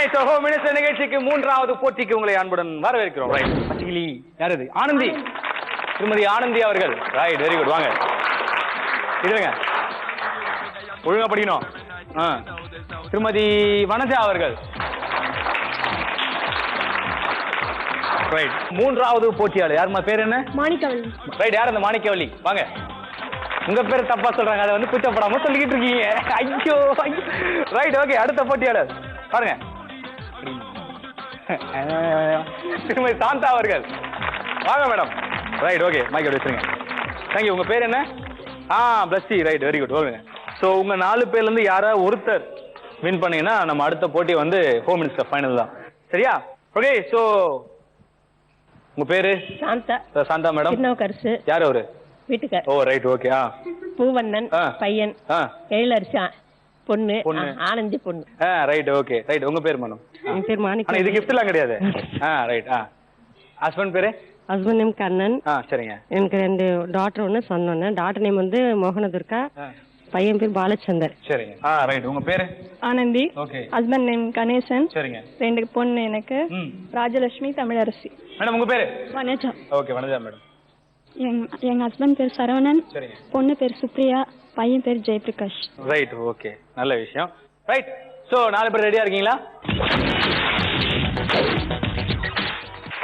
Right home minister நிகழ்ச்சிக்கு மூன்றாவது போட்டிக்கு உங்களை அன்புடன் வரவேற்கிறோம். ரைட் பச்சைக்கிளி யார் அது? ஆனந்தி, திருமதி ஆனந்தி அவர்கள். Right very good. வாங்க இதுங்க ஒழுங்கா படிக்கணும். திருமதி வனஜா அவர்கள். ரைட் மூன்றாவது போட்டியாளர் யாருமா பேர் என்ன? மாணிக்கவல்லி. ரைட் யார் அந்த மாணிக்கவல்லி? வாங்க. உங்க பேர் தப்பா சொல்றாங்க, அதை வந்து குற்றப்படாம சொல்லிக்கிட்டு இருக்கீங்க. ஐயோ ரைட் ஓகே. அடுத்த போட்டியாளர் பாருங்க, திருமதி சாந்தா அவர்கள். வாங்க மேடம். ரைட் ஓகே மைக் வச்சுருங்க. தேங்க்யூ. உங்க பேர் என்ன? பிளஸ்டி. Right very good. Okay. So உங்க 4 பேர்ல இருந்து யாராவது ஒருத்தர் வின் பண்ணீங்கன்னா நம்ம அடுத்த போட்டி வந்து ஹோம் மினிஸ்டர் ஃபைனல் தான். சரியா? ஓகே. ஸோ உங்க பேரு? சாந்தா. சாந்தா மேடம். சின்னவக்கரசு. யார் அவரு? வீட்டுக்கார். ஓ ரைட் ஓகே. பூவண்ணன் பையன். எழிலரசி பொண்ணு. ஆனந்தி பொண்ணு. Right okay. ரைட் உங்க பேர் மேடம்? என் பேர் மாணிக்கம். இது கிஃப்ட் எல்லாம் கிடையாது. ரைட். ஹஸ்பண்ட் பேரு? Husband name Kannan. சரிங்க. எனக்கு 2 டாட்டர் ஒன்று சொன்ன ஒன்று. டாட்டர் நேம் வந்து மோகனதுர்கா. பையன் பேர் பாலச்சந்தர். சரிங்க. ரைட் உங்க பேரு? Anandhi. Okay. Husband name Ganesan. சரிங்க. 2 பொண்ணு எனக்கு. ராஜலட்சுமி, தமிழரசி. மேடம் உங்க பேரு? வனஜா. Okay Vanaja madam. எங்க ஹஸ்பண்ட் பேர் சரவணன். சரிங்க. பொண்ணு பேர் சுப்ரியா, பையன் பேர் ஜெயபிரகாஷ். ரைட் ஓகே நல்ல விஷயம். ரைட். ஸோ 4 பேர் ரெடியா இருக்கீங்களா?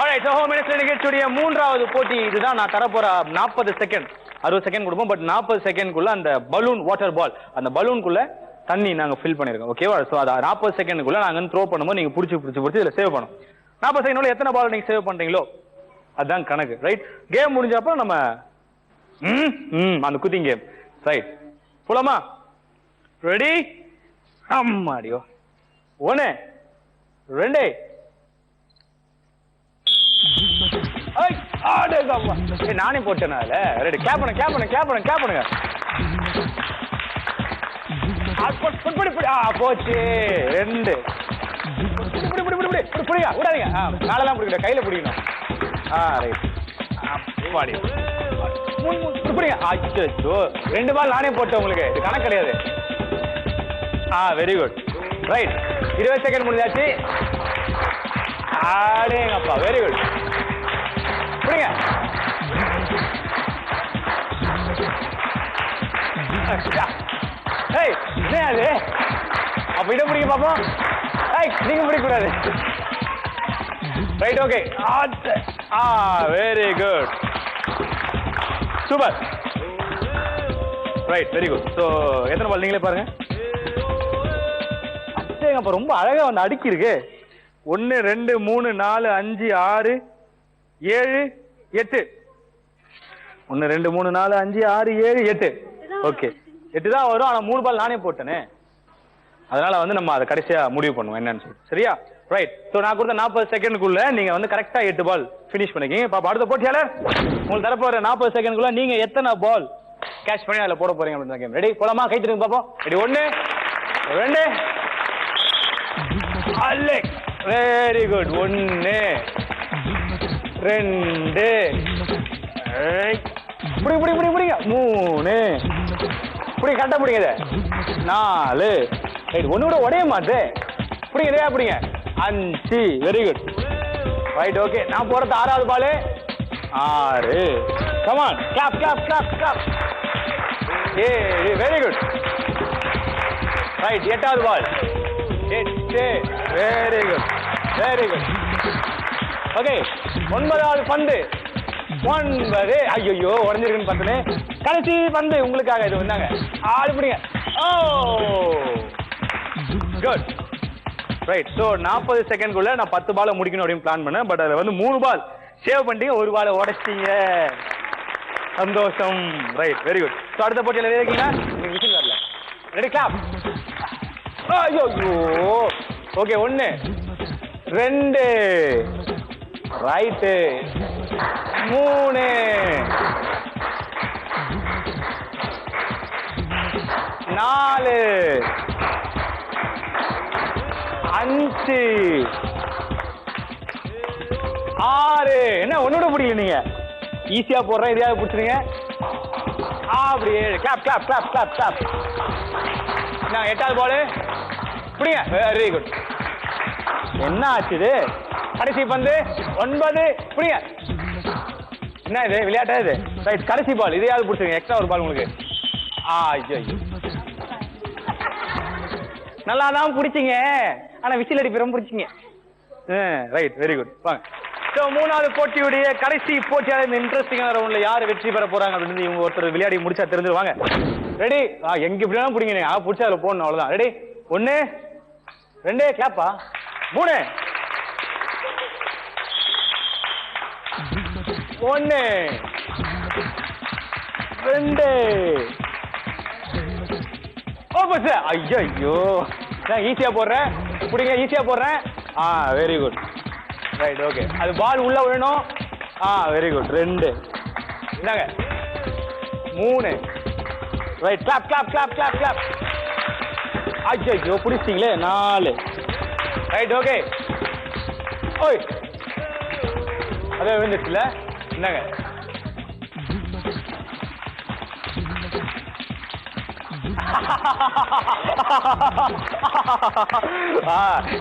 ஆல்ரைட். ஸோ ஹோம் மினிஸ்டர் நிகழ்ச்சியுடைய மூன்றாவது போட்டி இதுதான். நான் தரப்போற 40 செகண்ட் 60 செகண்ட் கொடுப்போம். பட் 40 செகண்ட்குள்ள அந்த பலூன் வாட்டர் பால், அந்த பலூனுக்குள்ள தண்ணி நாங்க ஃபில் பண்ணிருக்கோம். ஓகேவா? ஸோ அதை 40 செகண்டுக்குள்ள நாங்க த்ரோ பண்ணும்போது நீங்க பிடிச்சி இதுல சேவ் பண்ணும். 40 செகண்ட் எத்தனை பால் நீங்க சேவ் பண்றீங்களோ அதுதான் கணக்கு. ரைட். கேம் முடிஞ்சப்ப நம்ம அந்த குத்திங் கேம். ரைட் போலாமா? ரெடி? அம்மாடியோ. 1 2 நானே போட்டேன். ரெடி. கிளாப் பண்ணுங்க. போச்சு. 2 புடிங்க. விடாதீங்க. நாளெல்லாம் பிடிக்கல, கையில பிடிக்கணும். ரைட். புடிங்க. அச்சோ 2 பால் நானே போட்டேன் உங்களுக்கு. இது கணக்கு கிடையாது. Very good. ரைட். 20 செகண்ட் முடிஞ்சாச்சு. ஆடேங்கப்பா வெரி குட். புடிங்க. ஏய் என்ன அது? அப்ப இடம் பிடிக்க பாப்போம். ஏய் நீங்க பிடிக்க கூடாது. Right okay. Very good. Super. Right very good. So எத்தனை பால் நீங்களே பாருங்க. அப்ப ரொம்ப அழகா வந்து அடுக்கி இருக்கு. 1 2 3 4 5 6 7 8. 1 2 3 4 5 6 7 8. ஓகே 8 தான் வரும். ஆனா 3 பால் நானே போட்டேனே, அதனால வந்து நம்ம அதை கடைசியா முடிவு பண்ணுவோம் என்னன்னு சொல்லிட்டு. சரியா? ரைட். ஸோ நான் கொடுத்த 40 செகண்டுக்குள்ள நீங்க வந்து கரெக்டா 8 பால் பினிஷ் பண்ணிக்கிங்க. பாப்பா அடுத்த போட்டியாளர் உங்களுக்கு தரப்போற 40 செகண்டுக்குள்ள நீங்க எத்தனை பால் கேட்ச் பண்ணி அதில் போட போறீங்க அப்படின்னு கேம். ரெடி? போலாமா? கை தட்டுங்க பாப்போம். ரெடி? 1 2 அலெக்ஸ். Very good. 1 2 புடிங்க. 3 புடி. கரெக்டா புடிங்க. 4 ரைட். ஒன்னு கூட உடைய மாட்டு. புடிங்க. நிறையா புடிங்க. 5 வெரி குட். Right okay. நான் போறது 6வது ball. 6 come on. Clap. 7 very good. Right. 8வது பால். 8 very good. ஓகே. 9வது பந்து. 9. ஐயோ உடஞ்சிருக்குன்னு பார்த்தனே. கடைசி பந்து உங்களுக்காக. இது வந்தாங்க. ஆளு பிடிங்க. குட். ரைட். ஸோ 40 செகண்ட்குள்ள நான் 10 பாலை முடிக்கணும் அப்படின்னு பிளான் பண்ணேன். பட் அதில் வந்து 3 பால் சேவ் பண்ணிட்டீங்க, 1 பாலை உடைச்சிட்டீங்க. சந்தோஷம். Right very good. ஸோ அடுத்த போட்டியில் இருக்கீங்களா? நீங்கள் விசில் வரல. ரெடி? கிளாப். ஐயோ ஓகே. 1 2 ரைட்டு. 3 4 5 6. என்ன ஒன்னோட பிடிக்கல நீங்க? ஈஸியா போடுறேன். இதையாவது பிடிச்சிருங்க. அப்படியே கிளாப். நான் 8வது பால் பிடிங்க. Very good. என்ன ஆச்சு இது? கடைசி பந்து 9. புரியுங்க. என்ன இது விளையாட்டா இது? ரைட், கடைசி பால் இதையாவது பிடிச்சிருங்க. எக்ஸ்ட்ரா ஒரு பால் உங்களுக்கு. ஐயோ, நல்லா தான் பிடிச்சிங்க, ஆனா விசில் அடிப்பிறம் பிடிச்சிங்க. Right, very good. வாங்க. ஸோ 3வது போட்டியுடைய கடைசி போட்டியாளர் இந்த இன்ட்ரெஸ்டிங்கான ரவுண்ட்ல யார் வெற்றி பெற போறாங்க அப்படின்னு இவங்க ஒருத்தர் விளையாடி முடிச்சா தெரிஞ்சிருவாங்க. ரெடி? எங்க இப்படிலாம் பிடிங்க நீங்க. பிடிச்சா அதில் போடணும், அவ்வளவுதான். ரெடி? 1 2 கிளாப்பா 3 1 2 ஓபஸ். ஐயோ, நான் ஈஸியா போடுறேன். பிடிங்க, ஈஸியா போடுறேன். Very good. Right, okay. அது பால் உள்ள விழணும். Very good. 2 என்னங்க 3. Right, clap clap clap clap clap. ஐயோ, பிடிச்சிட்டீங்களே. 4. Right, okay. ஓய், அதே விழுந்துச்சுல. என்னங்க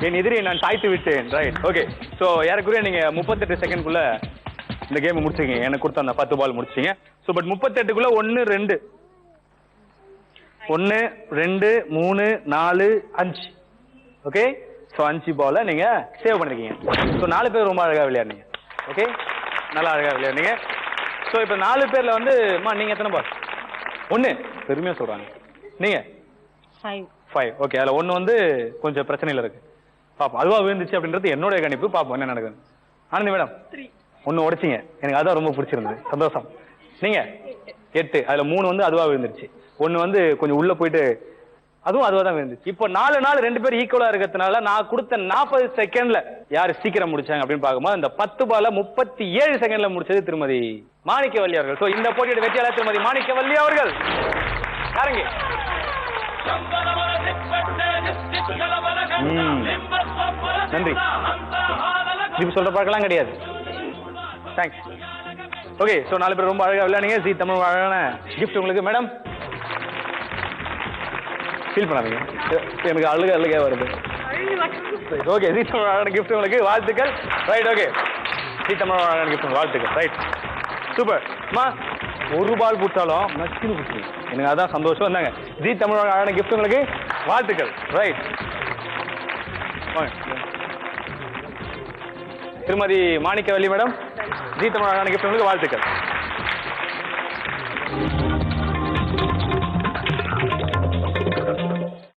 என் எதிரியை நான் சாய்த்து விட்டேன். Right, okay. ஸோ ஏறக்குறைய நீங்க 38 செகண்ட்குள்ள இந்த கேம் முடிச்சிருக்கீங்க. எனக்கு கொடுத்த அந்த 10 பால் முடிச்சிங்க. ஸோ பட் 38க்குள்ள 1 2 1 2 3 4 5. ஓகே. ஸோ 5 பாலை நீங்க சேவ் பண்ணிருக்கீங்க. ஸோ 4 பேர் ரொம்ப அழகா விளையாடுனீங்க. ஓகே, நல்லா அழகா விளையாடுனீங்க. ஸோ இப்போ 4 பேர்ல வந்து நீங்க எத்தனை பால்? 1. பெருமையா சொல்றாங்க. நீங்க 5. ஓகே. அதுல 1 வந்து கொஞ்சம் பிரச்சனையில இருக்கு. பாப்போம், அதுவா விழுந்துச்சு அப்படின்றது என்னுடைய கணிப்பு. பாப்போம் என்ன நடக்குது. ஆனந்தி மேடம் 1 உடைச்சிங்க. எனக்கு அதான் ரொம்ப பிடிச்சிருந்தது. சந்தோஷம். நீங்க 8. அதுல 3 வந்து அதுவா விழுந்துருச்சு. 1 வந்து கொஞ்சம் உள்ள போயிட்டு அதுவும் அதுவா தான் விழுந்துச்சு. இப்போ 4 2 பேர் ஈக்குவலா இருக்கிறதுனால நான் கொடுத்த 40 செகண்ட்ல யாரு சீக்கிரம் முடிச்சாங்க அப்படின்னு பார்க்கும்போது இந்த 10 பால 37 செகண்ட்ல முடிச்சது திருமதி மாணிக்கவல்லி அவர்கள். ஸோ இந்த போட்டியோட வெற்றியாளர் திருமதி மாணிக்கவல்லி அவர்கள். யாருங்க? நன்றி. இப்படி சொல்ற பழக்கலாம் கிடையாது. தேங்க்ஸ். ஓகே. ஸோ 4 பேர் ரொம்ப அழகா விளையாடுங்க. ஜீ தமிழ் அழகான கிஃப்ட் உங்களுக்கு. மேடம் ஃபீல் பண்ணாதீங்க, எனக்கு அழுகே வருது. ஓகே. ஜீ தமிழ் அழகான கிஃப்ட் உங்களுக்கு. வாழ்த்துக்கள். Right, okay. ஜீ தமிழ் அழகான கிஃப்ட் வாழ்த்துக்கள். Right, super. அம்மா ஒரு பால் போட்டாலும் நச்சுன்னு பிடிச்சிங்க. எனக்கு அதான் சந்தோஷம். இருந்தாங்க. ஜீ தமிழ் அழகான கிஃப்ட் உங்களுக்கு. வாழ்த்துக்கள். ரைட், திருமதி மாணிக்கவல்லி மேடம், ஜீ தமிழ் அழகான கிஃப்ட் உங்களுக்கு. வாழ்த்துக்கள்.